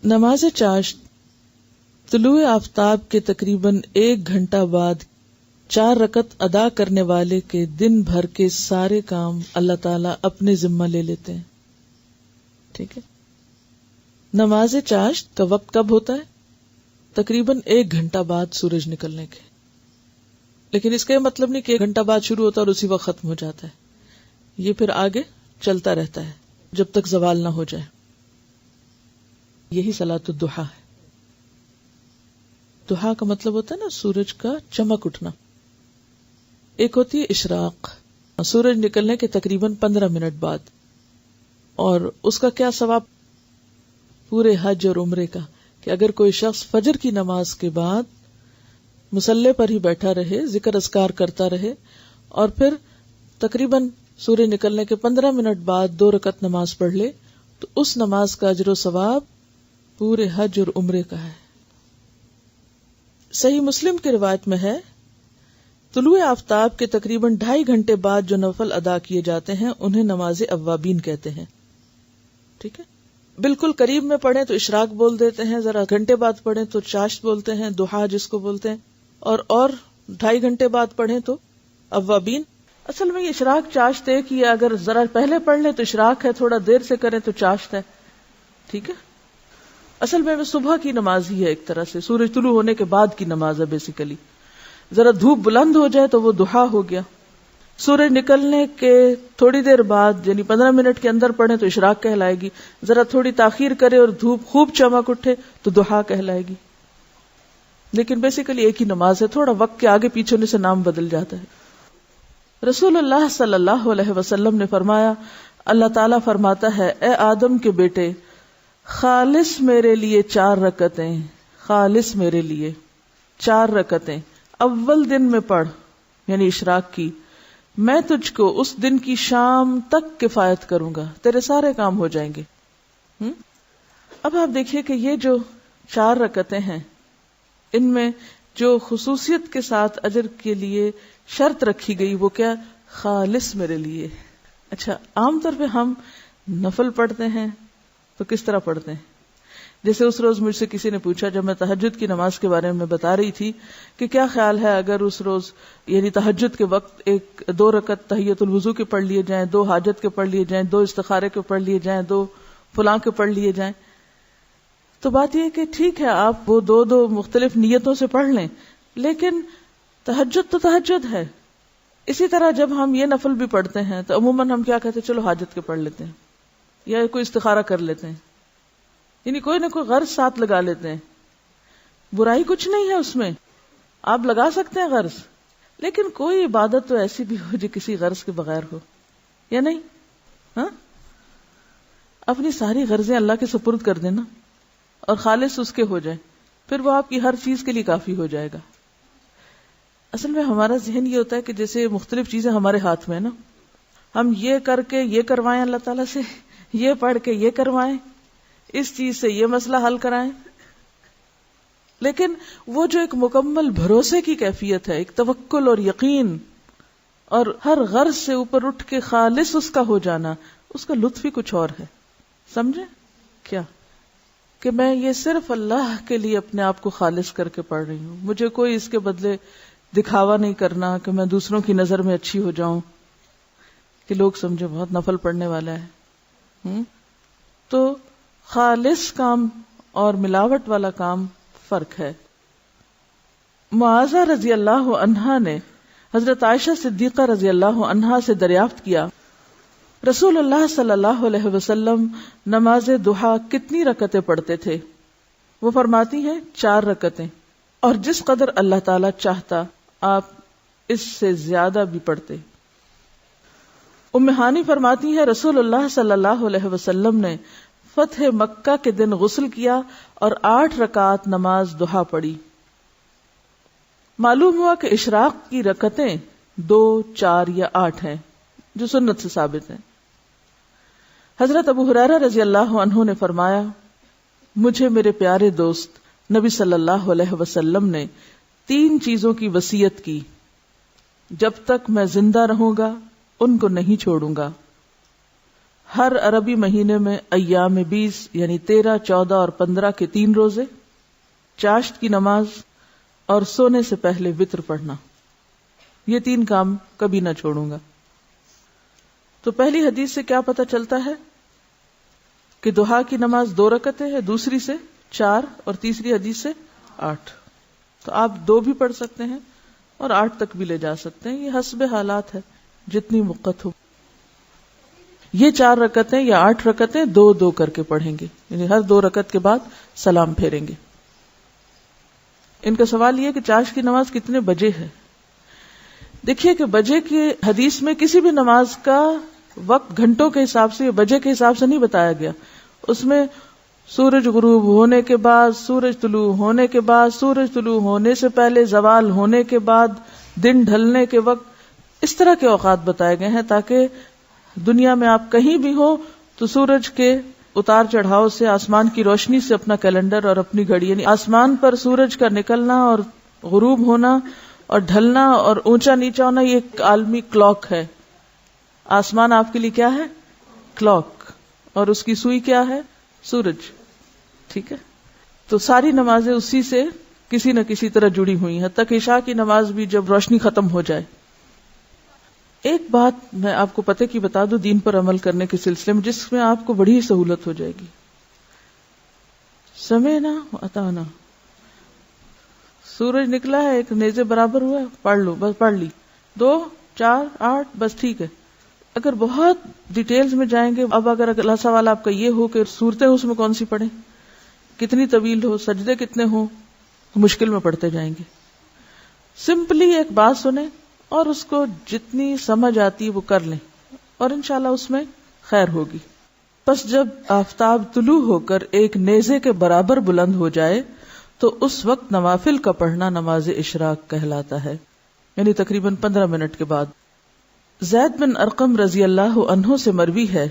نماز چاشت طلوع آفتاب کے تقریباً 1 گھنٹہ بعد 4 رکعت ادا کرنے والے کے دن بھر کے سارے کام اللہ تعالیٰ اپنے ذمہ لے لیتے ہیں. ٹھیک ہے. نماز چاشت کا وقت کب ہوتا ہے؟ تقریباً 1 گھنٹہ بعد سورج نکلنے کے. لیکن اس کا یہ مطلب نہیں کہ 1 گھنٹہ بعد شروع ہوتا ہے اور اسی وقت ختم ہو جاتا ہے. یہ پھر آگے چلتا رہتا ہے جب تک زوال نہ ہو جائے. یہی صلاۃ الضحیٰ ہے. ضحیٰ کا مطلب ہوتا ہے نا سورج کا چمک اٹھنا. ایک ہوتی ہے اشراق، سورج نکلنے کے تقریباً 15 منٹ بعد، اور اس کا کیا ثواب؟ پورے حج اور عمرے کا، کہ اگر کوئی شخص فجر کی نماز کے بعد مصلی پر ہی بیٹھا رہے، ذکر اذکار کرتا رہے، اور پھر تقریباً سورج نکلنے کے 15 منٹ بعد 2 رکعت نماز پڑھ لے، تو اس نماز کا اجر و ثواب پورے حج اور عمرے کا ہے. صحیح مسلم کی روایت میں ہے، طلوع آفتاب کے تقریباً 2.5 گھنٹے بعد جو نفل ادا کیے جاتے ہیں انہیں نماز اوابین کہتے ہیں. ٹھیک ہے. بالکل قریب میں پڑھیں تو اشراق بول دیتے ہیں، ذرا گھنٹے بعد پڑھیں تو چاشت بولتے ہیں، ضحیٰ جس کو بولتے ہیں، اور 2.5 گھنٹے بعد پڑھیں تو اوابین. اصل میں یہ اشراق چاشت ایک ہی ہے، اگر ذرا پہلے پڑھ لیں تو اشراق ہے، تھوڑا دیر سے کریں تو چاشت ہے. ٹھیک ہے. اصل میں صبح کی نماز ہی ہے، ایک طرح سے سورج طلوع ہونے کے بعد کی نماز ہے بیسیکلی. ذرا دھوپ بلند ہو جائے تو وہ ضحیٰ ہو گیا. سورج نکلنے کے تھوڑی دیر بعد یعنی 15 منٹ کے اندر پڑھیں تو اشراق کہلائے گی. ذرا تھوڑی تاخیر کرے اور دھوپ خوب چمک اٹھے تو ضحیٰ کہلائے گی. لیکن بیسیکلی ایک ہی نماز ہے، تھوڑا وقت کے آگے پیچھے ہونے سے نام بدل جاتا ہے. رسول اللہ صلی اللہ علیہ وسلم نے فرمایا، اللہ تعالیٰ فرماتا ہے، اے آدم کے بیٹے، خالص میرے لیے 4 رکعتیں، خالص میرے لیے 4 رکعتیں اول دن میں پڑھ، یعنی اشراق کی. میں تجھ کو اس دن کی شام تک کفایت کروں گا، تیرے سارے کام ہو جائیں گے. اب آپ دیکھیے کہ یہ جو 4 رکعتیں ہیں، ان میں جو خصوصیت کے ساتھ اجر کے لیے شرط رکھی گئی وہ کیا؟ خالص میرے لیے. اچھا، عام طور پہ ہم نفل پڑھتے ہیں تو کس طرح پڑھتے ہیں؟ جیسے اس روز مجھ سے کسی نے پوچھا، جب میں تہجد کی نماز کے بارے میں بتا رہی تھی، کہ کیا خیال ہے اگر اس روز یعنی تہجد کے وقت 2 رکعت تحیۃ الوضو کے پڑھ لیے جائیں، 2 حاجت کے پڑھ لیے جائیں، 2 استخارے کے پڑھ لیے جائیں، 2 فلاں کے پڑھ لیے جائیں. تو بات یہ ہے کہ ٹھیک ہے، آپ وہ 2 مختلف نیتوں سے پڑھ لیں، لیکن تہجد تو تہجد ہے. اسی طرح جب ہم یہ نفل بھی پڑھتے ہیں تو عموماً ہم کیا کہتے ہیں؟ چلو حاجت کے پڑھ لیتے ہیں، یا کوئی استخارہ کر لیتے ہیں، یعنی کوئی نہ کوئی غرض ساتھ لگا لیتے ہیں. برائی کچھ نہیں ہے اس میں، آپ لگا سکتے ہیں غرض، لیکن کوئی عبادت تو ایسی بھی ہو جو کسی غرض کے بغیر ہو، یا نہیں؟ ہاں، اپنی ساری غرضیں اللہ کے سپرد کر دینا اور خالص اس کے ہو جائیں، پھر وہ آپ کی ہر چیز کے لیے کافی ہو جائے گا. اصل میں ہمارا ذہن یہ ہوتا ہے کہ جیسے مختلف چیزیں ہمارے ہاتھ میں ہیں نا، ہم یہ کر کے یہ کروائیں اللہ تعالیٰ سے، یہ پڑھ کے یہ کروائیں، اس چیز سے یہ مسئلہ حل کرائیں. لیکن وہ جو ایک مکمل بھروسے کی کیفیت ہے، ایک توکل اور یقین اور ہر غرض سے اوپر اٹھ کے خالص اس کا ہو جانا، اس کا لطف ہی کچھ اور ہے. سمجھے کیا؟ کہ میں یہ صرف اللہ کے لیے اپنے آپ کو خالص کر کے پڑھ رہی ہوں، مجھے کوئی اس کے بدلے دکھاوا نہیں کرنا کہ میں دوسروں کی نظر میں اچھی ہو جاؤں، کہ لوگ سمجھے بہت نفل پڑھنے والا ہے. تو خالص کام اور ملاوٹ والا کام فرق ہے. معاذہ رضی اللہ عنہا نے حضرت عائشہ صدیقہ رضی اللہ عنہا سے دریافت کیا، رسول اللہ صلی اللہ علیہ وسلم نماز ضحیٰ کتنی رکعتیں پڑھتے تھے؟ وہ فرماتی ہیں 4 رکعتیں، اور جس قدر اللہ تعالیٰ چاہتا آپ اس سے زیادہ بھی پڑھتے. ام ہانی فرماتی ہے، رسول اللہ صلی اللہ علیہ وسلم نے فتح مکہ کے دن غسل کیا اور 8 رکعات نماز ضحیٰ پڑھی. معلوم ہوا کہ اشراق کی رکعتیں 2، 4 یا 8 ہیں جو سنت سے ثابت ہیں. حضرت ابو ہریرہ رضی اللہ عنہ نے فرمایا، مجھے میرے پیارے دوست نبی صلی اللہ علیہ وسلم نے 3 چیزوں کی وصیت کی، جب تک میں زندہ رہوں گا ان کو نہیں چھوڑوں گا. ہر عربی مہینے میں ایام 20 یعنی 13, 14 اور 15 کے 3 روزے, چاشت کی نماز اور سونے سے پہلے وتر پڑھنا. یہ 3 کام کبھی نہ چھوڑوں گا. تو پہلی حدیث سے کیا پتہ چلتا ہے کہ ضحیٰ کی نماز 2 رکعتیں ہے, دوسری سے 4 اور تیسری حدیث سے 8. تو آپ 2 بھی پڑھ سکتے ہیں اور 8 تک بھی لے جا سکتے ہیں, یہ حسب حالات ہے, جتنی وقت ہو. یہ 4 رکعتیں یا 8 رکعتیں 2 کر کے پڑھیں گے, یعنی ہر 2 رکعت کے بعد سلام پھیریں گے. ان کا سوال یہ کہ چاشت کی نماز کتنے بجے ہے. دیکھیے کہ بجے کی حدیث میں کسی بھی نماز کا وقت گھنٹوں کے حساب سے یا بجے کے حساب سے نہیں بتایا گیا. اس میں سورج غروب ہونے کے بعد, سورج طلوع ہونے کے بعد, سورج طلوع ہونے سے پہلے, زوال ہونے کے بعد, دن ڈھلنے کے وقت, اس طرح کے اوقات بتائے گئے ہیں تاکہ دنیا میں آپ کہیں بھی ہو تو سورج کے اتار چڑھاؤ سے, آسمان کی روشنی سے اپنا کیلنڈر اور اپنی گھڑی, یعنی آسمان پر سورج کا نکلنا اور غروب ہونا اور ڈھلنا اور اونچا نیچا ہونا, یہ ایک عالمی کلاک ہے. آسمان آپ کے لیے کیا ہے؟ کلاک, اور اس کی سوئی کیا ہے؟ سورج. ٹھیک ہے, تو ساری نمازیں اسی سے کسی نہ کسی طرح جڑی ہوئی ہیں, حتیٰ کہ عشاء کی نماز بھی جب روشنی ختم ہو جائے. ایک بات میں آپ کو پتہ کی بتا دوں دین پر عمل کرنے کے سلسلے میں, جس میں آپ کو بڑی سہولت ہو جائے گی. سمعنا وأطعنا, سورج نکلا ہے, ایک نیزے برابر ہوا ہے, پڑھ لو, بس پڑھ لی. 2, 4, 8 بس ٹھیک ہے. اگر بہت ڈیٹیلز میں جائیں گے, اب اگر اگلا سوال آپ کا یہ ہو کہ صورتیں اس میں کون سی پڑھیں, کتنی طویل ہو, سجدے کتنے ہوں, مشکل میں پڑھتے جائیں گے. سمپلی ایک بات سنیں اور اس کو جتنی سمجھ آتی وہ کر لیں, اور انشاءاللہ اس میں خیر ہوگی. پس جب آفتاب طلوع ہو کر ایک نیزے کے برابر بلند ہو جائے تو اس وقت نوافل کا پڑھنا نماز اشراق کہلاتا ہے, یعنی تقریباً 15 منٹ کے بعد. زید بن ارقم رضی اللہ عنہ سے مروی ہے,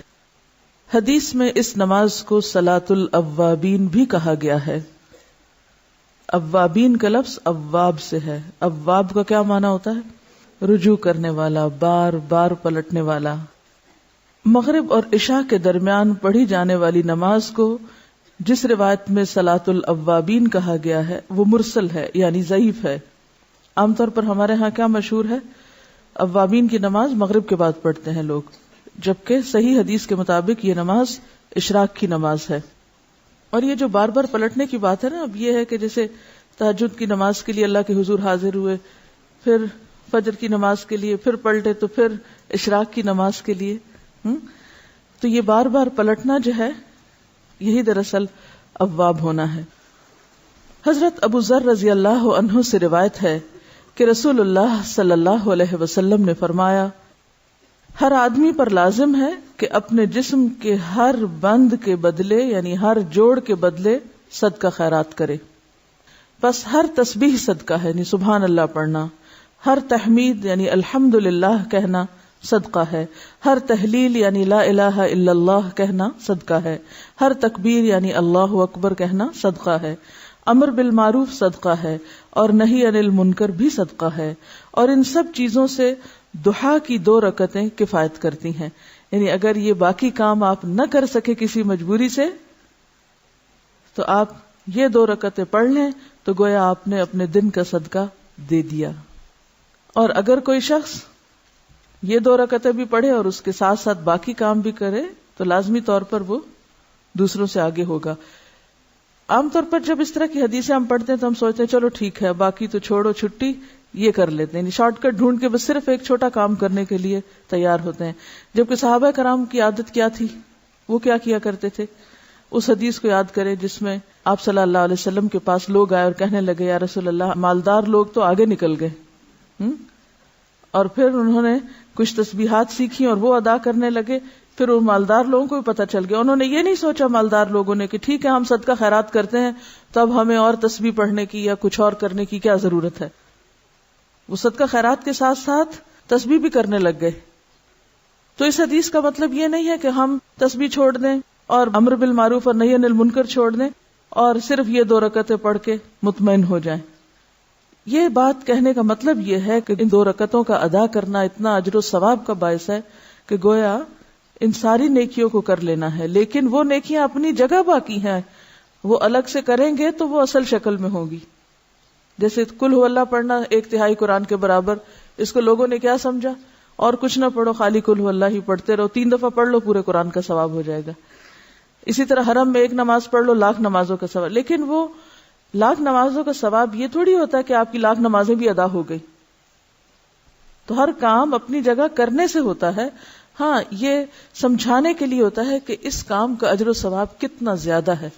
حدیث میں اس نماز کو صلاۃ الاوابین بھی کہا گیا ہے. اوابین کا لفظ اواب سے ہے. اواب کا کیا معنی ہوتا ہے؟ رجوع کرنے والا, بار بار پلٹنے والا. مغرب اور عشاء کے درمیان پڑھی جانے والی نماز کو جس روایت میں صلاۃ الاوابین کہا گیا ہے وہ مرسل ہے, یعنی ضعیف ہے. عام طور پر ہمارے ہاں کیا مشہور ہے, اوابین کی نماز مغرب کے بعد پڑھتے ہیں لوگ, جبکہ صحیح حدیث کے مطابق یہ نماز اشراق کی نماز ہے. اور یہ جو بار بار پلٹنے کی بات ہے نا, اب یہ ہے کہ جیسے تہجد کی نماز کے لیے اللہ کے حضور حاضر ہوئے, پھر فجر کی نماز کے لیے پھر پلٹے, تو پھر اشراق کی نماز کے لیے, تو یہ بار بار پلٹنا جو ہے یہی دراصل اواب ہونا ہے. حضرت ابو ذر رضی اللہ عنہ سے روایت ہے کہ رسول اللہ صلی اللہ علیہ وسلم نے فرمایا, ہر آدمی پر لازم ہے کہ اپنے جسم کے ہر بند کے بدلے, یعنی ہر جوڑ کے بدلے صدقہ خیرات کرے. بس ہر تسبیح صدقہ ہے, یعنی سبحان اللہ پڑھنا, ہر تحمید یعنی الحمدللہ کہنا صدقہ ہے, ہر تحلیل یعنی لا الہ الا اللہ کہنا صدقہ ہے, ہر تکبیر یعنی اللہ اکبر کہنا صدقہ ہے, امر بالمعروف صدقہ ہے, اور نہی عن المنکر بھی صدقہ ہے. اور ان سب چیزوں سے ضحیٰ کی 2 رکعتیں کفایت کرتی ہیں. یعنی اگر یہ باقی کام آپ نہ کر سکے کسی مجبوری سے, تو آپ یہ 2 رکعتیں پڑھ لیں تو گویا آپ نے اپنے دن کا صدقہ دے دیا. اور اگر کوئی شخص یہ 2 رکعتیں بھی پڑھے اور اس کے ساتھ ساتھ باقی کام بھی کرے تو لازمی طور پر وہ دوسروں سے آگے ہوگا. عام طور پر جب اس طرح کی حدیثیں ہم پڑھتے ہیں تو ہم سوچتے ہیں چلو ٹھیک ہے, باقی تو چھوڑو, چھٹی, یہ کر لیتے ہیں, یعنی شارٹ کٹ ڈھونڈ کے بس صرف ایک چھوٹا کام کرنے کے لیے تیار ہوتے ہیں. جبکہ صحابہ کرام کی عادت کیا تھی, وہ کیا کیا کرتے تھے؟ اس حدیث کو یاد کریں جس میں آپ صلی اللہ علیہ وسلم کے پاس لوگ آئے اور کہنے لگے, یا رسول اللہ, مالدار لوگ تو آگے نکل گئے, اور پھر انہوں نے کچھ تسبیحات سیکھی اور وہ ادا کرنے لگے. پھر ان مالدار لوگوں کو بھی پتہ چل گیا, انہوں نے یہ نہیں سوچا مالدار لوگوں نے کہ ٹھیک ہے ہم صدقہ خیرات کرتے ہیں تو اب ہمیں اور تسبیح پڑھنے کی یا کچھ اور کرنے کی کیا ضرورت ہے. وہ صدقہ خیرات کے ساتھ ساتھ تسبیح بھی کرنے لگ گئے. تو اس حدیث کا مطلب یہ نہیں ہے کہ ہم تسبیح چھوڑ دیں اور امر بالمعروف اور نہی عن المنکر چھوڑ دیں اور صرف یہ 2 رکعتیں پڑھ کے مطمئن ہو جائیں. یہ بات کہنے کا مطلب یہ ہے کہ ان 2 رکعتوں کا ادا کرنا اتنا اجر و ثواب کا باعث ہے کہ گویا ان ساری نیکیوں کو کر لینا ہے، لیکن وہ نیکیاں اپنی جگہ باقی ہیں، وہ الگ سے کریں گے تو وہ اصل شکل میں ہوگی. جیسے قل هو اللہ پڑھنا 1/3 قرآن کے برابر، اس کو لوگوں نے کیا سمجھا، اور کچھ نہ پڑھو، خالی قل هو اللہ ہی پڑھتے رہو، 3 دفعہ پڑھ لو پورے قرآن کا ثواب ہو جائے گا. اسی طرح حرم میں 1 نماز پڑھ لو، 1,00,000 نمازوں کا ثواب. لیکن وہ 1,00,000 نمازوں کا ثواب یہ تھوڑی ہوتا ہے کہ آپ کی 1,00,000 نمازیں بھی ادا ہو گئی. تو ہر کام اپنی جگہ کرنے سے ہوتا ہے. ہاں، یہ سمجھانے کے لیے ہوتا ہے کہ اس کام کا اجر و ثواب کتنا زیادہ ہے.